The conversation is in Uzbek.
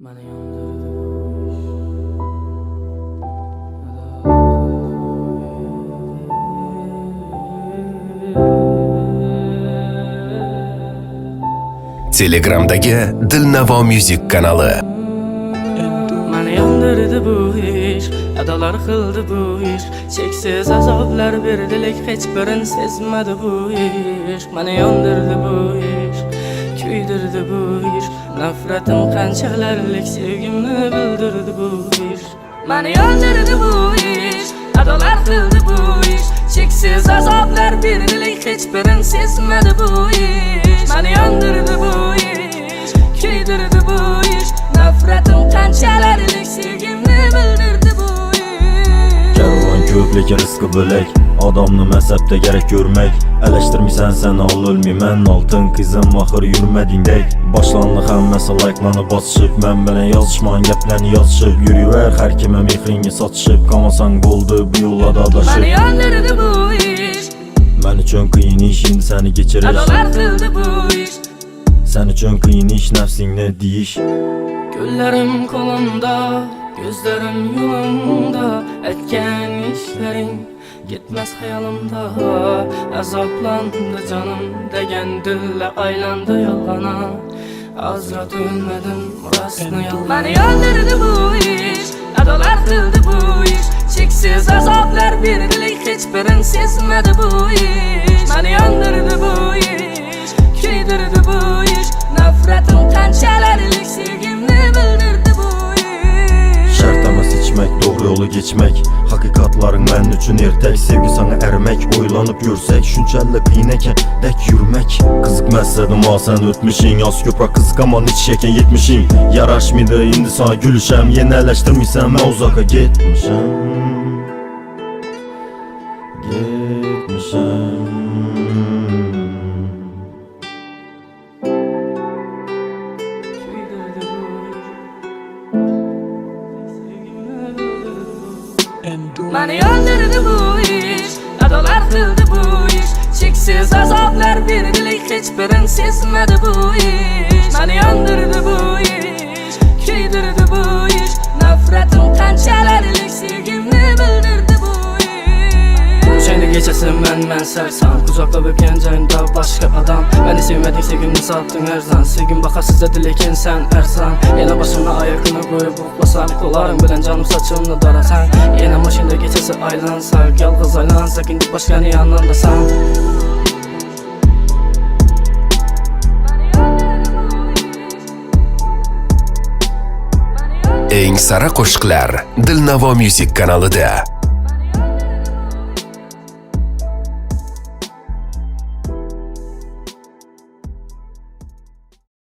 Mani yondirdi bu ish. Telegramdagi Dilnavo Music kanali. Mani yondirdi bu ish, adalar qildi bu ish. Cheksiz azoblar berdilik, hech birin sezmadi bu ish. Mani yondirdi bu ish, kuydirdi bu ish. Nafratim qanchalarlik sevgimni bildirdi bu ish. Mani yondirdi bu ish, adalar qildi bu ish. Cheksiz azoblar berdilik, hech birin sezmadi bu ish. Mani yondirdi bu ish, kuydirdi bu ish. Nafratim qanchalarlik sevgimni bildirdi bu ish. Karvon ko'p lekin rizqi bo'lak, odamni masabda kerak ko'rmak. Alashtirmaysan sen ololmayman, oltin qizim oxir yurmadingdek. Boshlandi hammasi like'larni bosishib, men bilan yozishmon gaplarni yozishib, yuraver har kimga mehringni sotishib, qamasang bo'ldi bu yo'lda adashib. Mani yondirdi bu ish, Men uchun qiyin ish endi seni kechirish. adolar qildi bu ish. Sen uchun qiyin ish nafsingni deyish. Ko'llarim qo'limda, ko'zlarim yo'limda, aytgan ishlaring gitmas xayolimda. Azoblandi jonim degan dilla aylandi yolg'ona. Azrat o'lmadim, rostni yolg'on. Mani yondirdi bu ish, adolar qildi bu ish. Cheksiz azoblar berdilik, hech birin sezmadi bu ish. Mani yondirdi bu ish, kuydirdi bu ish. Nafratim qanchalarlik sevgimni bildirdi bu ish. Shart emas ichmak, to'g'ri yo'lga geçmek. Haqiqatlaring men uchun ertak, sevgi sana ermek. O'ylanib yursak, shunchalik qiyin ekan dek yurmak. Qiziqmasdim sen o'tmishing, yoz ko'proq qiziqaman ichish ekan yetmishing. Yarashmaydi endi sana gulisham, yenalashtirmaysan men uzoqqa ketmishim. Mani yondirdi bu ish, adolar qildi bu ish. Cheksiz azoblar berdilik, hech birin sezmadi bu ish. Mani yondirdi bu ish, kuydirdi bu ish. Nafratim qanchalarlik sevgimni bildirdi bu ish. O'shanda kechasi men sarson, quchoqlab o'pgan joyimda boshqa odam. Meni sevmading, sevgimni sotding arzon. Sevgim baqasiz edi lekin sen arzon. Yana boshimni oyog'ini qo'yib uxlasam, qo'llaring bilan jonim sochimni dorasan. Yana mashina kechasi aylansak, yolg'iz aylansak, endi boshqani yonimdasan. Eng sara qo'shiqlar Dilnavo Music kanalida.